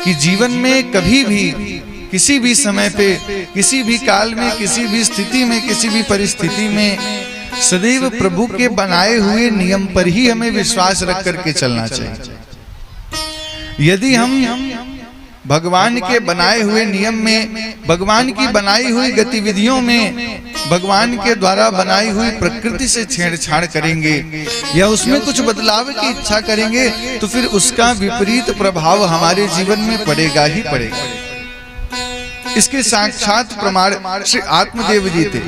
कि जीवन में कभी भी, किसी भी समय पे, किसी भी काल में, किसी भी स्थिति में, किसी भी परिस्थिति में सदैव प्रभु के बनाए हुए नियम पर ही हमें विश्वास रख करके चलना चाहिए। यदि हम भगवान के बनाए हुए नियम में, भगवान की बनाई हुई गतिविधियों में, भगवान के द्वारा बनाई हुई प्रकृति से छेड़छाड़ करेंगे या उसमें कुछ बदलाव की इच्छा करेंगे तो फिर उसका विपरीत प्रभाव हमारे जीवन में पड़ेगा ही पड़ेगा। इसके साक्षात प्रमाण श्री आत्मदेव जी थे।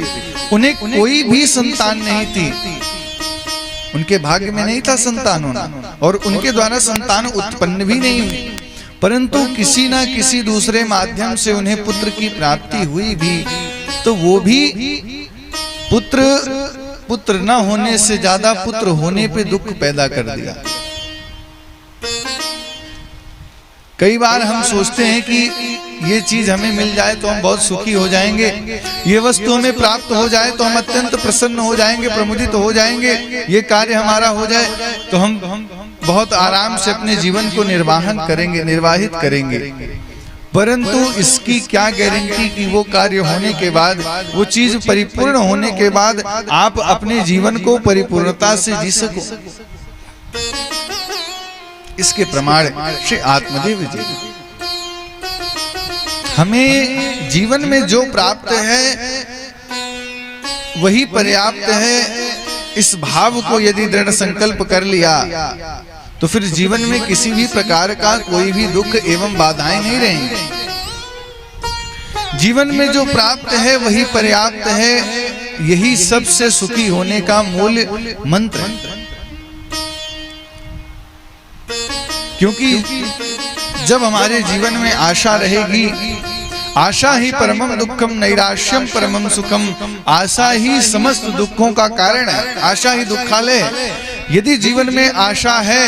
उन्हें कोई भी संतान नहीं थी, उनके भाग्य में नहीं था संतान होना और उनके द्वारा संतान उत्पन्न भी नहीं हुई, परंतु किसी ना किसी दूसरे माध्यम से उन्हें पुत्र की प्राप्ति हुई भी, तो वो भी पुत्र न होने से ज्यादा पुत्र होने पे दुख पैदा कर दिया। कई बार हम सोचते हैं कि ये चीज हमें मिल जाए तो हम बहुत सुखी हो जाएंगे, ये वस्तु हमें प्राप्त हो जाए तो हम अत्यंत प्रसन्न हो जाएंगे, प्रमुदित हो जाएंगे, ये कार्य हमारा हो जाए तो हम बहुत आराम से अपने जीवन को निर्वाहित करेंगे। परंतु इसकी क्या गारंटी कि वो कार्य होने के बाद, वो चीज परिपूर्ण होने के बाद आप अपने जीवन को परिपूर्णता से जी सको। इसके प्रमाण श्री आत्मदेव जी। हमें जीवन में जो प्राप्त है वही पर्याप्त है, इस भाव को यदि दृढ़ संकल्प कर लिया तो फिर जीवन में किसी भी प्रकार का कोई भी दुख एवं बाधाएं नहीं रहेंगे। जीवन में जो प्राप्त है वही पर्याप्त है, यही सबसे सुखी होने का मूल मंत्र है। क्योंकि जब हमारे जीवन में आशा रहेगी, आशा ही परमम दुखम नैराश्यम परमम सुखम, आशा ही समस्त दुखों का कारण है, आशा ही दुखालय। यदि जीवन में आशा है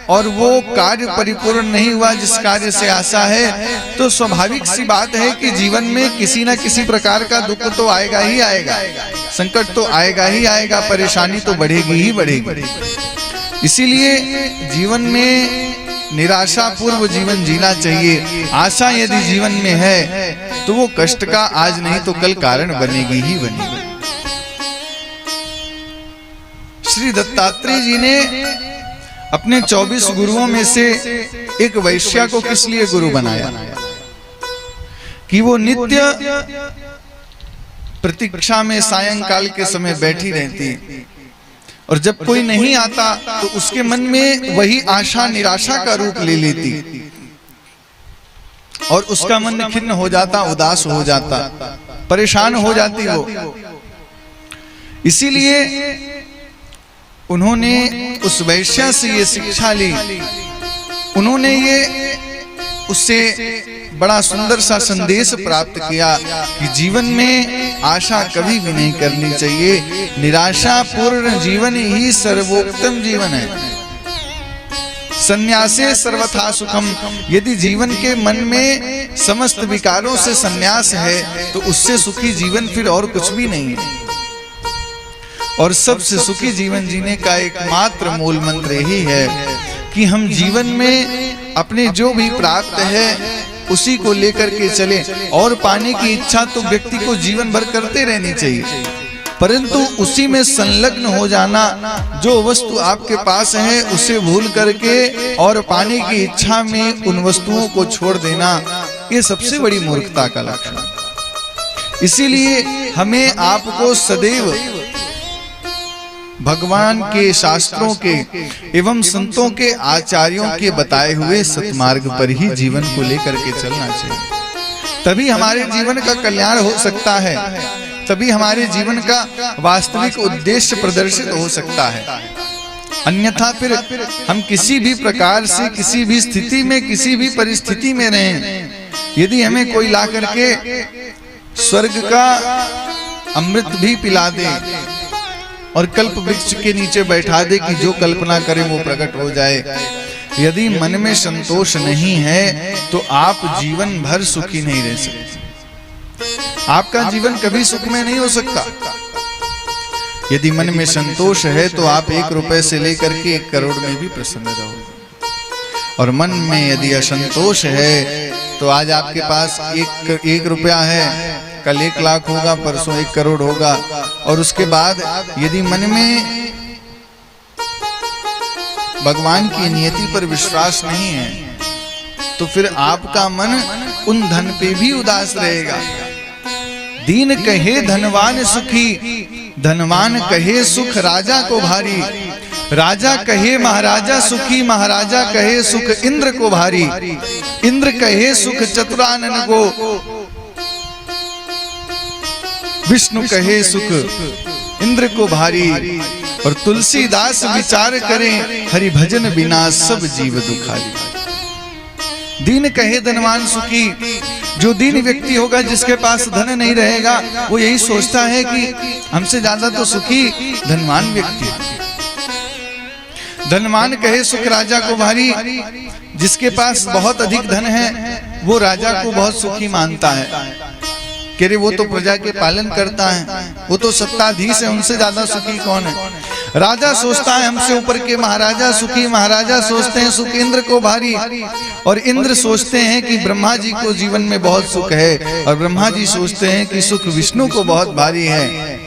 और वो कार्य परिपूर्ण नहीं हुआ जिस कार्य से आशा है, तो स्वाभाविक सी बात है कि जीवन में किसी न किसी प्रकार का दुख तो आएगा ही आएगा, संकट तो आएगा ही आएगा, परेशानी तो बढ़ेगी ही बढ़ेगी। इसीलिए जीवन में निराशा पूर्व जीवन जीना चाहिए। आशा यदि जीवन में है तो वो कष्ट का आज नहीं तो कल कारण बनेगी ही बनेगी। श्री दत्तात्रेय जी ने अपने 24 गुरुओं में से एक वैश्या को किस लिए गुरु बनाया? कि वो नित्य प्रतीक्षा में सायंकाल के समय बैठी रहती और जब कोई नहीं आता तो उसके मन में वही आशा निराशा का रूप ले लेती और उसका मन खिन्न हो जाता, उदास हो जाता, परेशान हो जाती वो। इसीलिए उन्होंने उस वैश्या से ये शिक्षा ली, उन्होंने ये उससे बड़ा सुंदर सा संदेश प्राप्त किया कि जीवन में आशा कभी भी नहीं करनी चाहिए, निराशा पूर्ण जीवन ही सर्वोत्तम जीवन है। संन्यासे सर्वथा सुखम, यदि जीवन के मन में समस्त विकारों से संन्यास है तो उससे सुखी जीवन फिर और कुछ भी नहीं है। और सबसे सुखी जीवन जीने का एकमात्र मूल मंत्र यही है कि हम जीवन में अपने जो भी प्राप्त है उसी को लेकर के चले, और पाने की इच्छा तो व्यक्ति को जीवन भर करते रहनी चाहिए, परंतु उसी में संलग्न हो जाना, जो वस्तु आपके पास है उसे भूल करके और पाने की इच्छा में उन वस्तुओं को छोड़ देना, ये सबसे बड़ी मूर्खता का लक्षण है। इसीलिए हमें आपको सदैव भगवान के शास्त्रों के एवं संतों के आचार्यों के बताए हुए सतमार्ग पर ही जीवन को लेकर के चलना चाहिए। तभी हमारे जीवन का कल्याण हो सकता है, तभी हमारे जीवन का वास्तविक उद्देश्य प्रदर्शित हो सकता है। अन्यथा फिर हम किसी भी प्रकार से, किसी भी स्थिति में, किसी भी परिस्थिति में रहें, यदि हमें कोई ला करके स्वर्ग का अमृत भी पिला दे और कल्प वृक्ष के नीचे बैठा दे कि जो कल्पना करे वो प्रकट हो जाए, यदि मन में संतोष नहीं है तो आप जीवन भर सुखी नहीं रह सकते। आपका जीवन कभी सुख में नहीं हो सकता। यदि मन में संतोष है तो आप 1 रुपए से लेकर के 1 करोड़ में भी प्रसन्न रहोगे। और मन में यदि असंतोष है तो आज आपके पास एक रुपया है, कल 1 लाख होगा, परसों 1 करोड़ होगा, और उसके बाद यदि मन में भगवान की नियति पर विश्वास नहीं है तो फिर आपका मन उन धन पे भी उदास रहेगा। दीन कहे धनवान सुखी, धनवान कहे सुख राजा को भारी, राजा कहे महाराजा सुखी, महाराजा कहे सुख इंद्र को भारी, इंद्र कहे सुख चतुरानन को, विष्णु कहे सुख इंद्र को भारी। और तुलसीदास विचार करें हरि भजन बिना सब जीव दुखारी। दीन कहे धनवान सुखी, जो दीन व्यक्ति होगा जिसके पास धन नहीं रहेगा वो यही सोचता है कि हमसे ज्यादा तो सुखी धनवान व्यक्ति। धनवान कहे सुख राजा को भारी, जिसके पास बहुत अधिक धन है वो राजा को बहुत सुखी मानता है कि रे वो तो प्रजा के पालन करता है, वो तो सत्ताधीश है, उनसे ज्यादा सुखी कौन है। राजा सोचता है हमसे ऊपर के महाराजा सुखी, महाराजा सोचते हैं सुख इंद्र को भारी, और इंद्र सोचते हैं कि ब्रह्मा जी को जीवन में बहुत सुख है, और ब्रह्मा जी सोचते हैं कि सुख विष्णु को बहुत भारी है।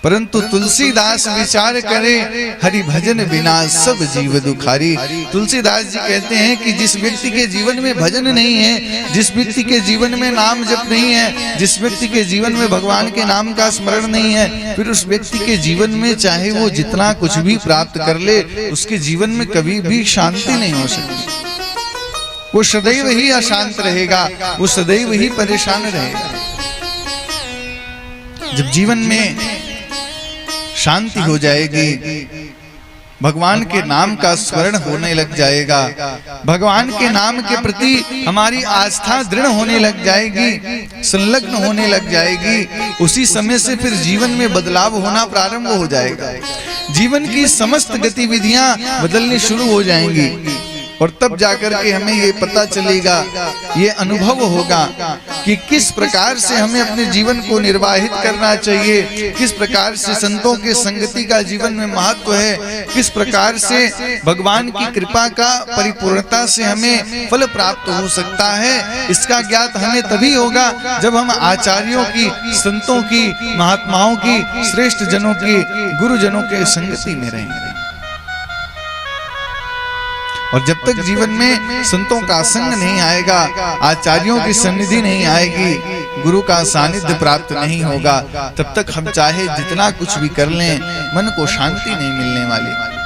परंतु तुलसीदास विचार करे हरि भजन बिना सब जीव दुखारी। तुलसीदास जी कहते हैं कि जिस व्यक्ति के जीवन में भजन नहीं है, जिस व्यक्ति के जीवन में नाम जप नहीं है, जिस व्यक्ति के जीवन में भगवान के नाम का स्मरण नहीं है, फिर उस व्यक्ति के जीवन में चाहे वो जितना कुछ भी प्राप्त कर ले, उसके जीवन में कभी भी शांति नहीं हो सकती। वो सदैव ही अशांत रहेगा, वो सदैव ही परेशान रहेगा। जब जीवन में शांति हो जाएगी, भगवान के नाम का स्मरण होने लग जाएगा, भगवान के नाम के प्रति हमारी आस्था दृढ़ होने लग जाएगी, संलग्न होने लग जाएगी, उसी समय से फिर जीवन में बदलाव होना प्रारंभ हो जाएगा। जीवन की समस्त गतिविधियां बदलनी शुरू हो जाएंगी, और तब जाकर के हमें ये पता चलेगा, ये अनुभव होगा कि किस प्रकार से हमें अपने जीवन को निर्वाहित करना चाहिए, किस प्रकार से संतों के संगति का जीवन में महत्व है, किस प्रकार से भगवान की कृपा का परिपूर्णता से हमें फल प्राप्त हो सकता है। इसका ज्ञात हमें तभी होगा जब हम आचार्यों की, संतों की, महात्माओं की, श्रेष्ठ जनों की, गुरुजनों के संगति में रहेंगे। और जब तक जीवन में संतों का संग नहीं आएगा, आचार्यों की सन्निधि नहीं आएगी, गुरु का सानिध्य प्राप्त नहीं होगा, तब तक हम चाहे जितना कुछ भी कर लें, मन को शांति नहीं मिलने वाली।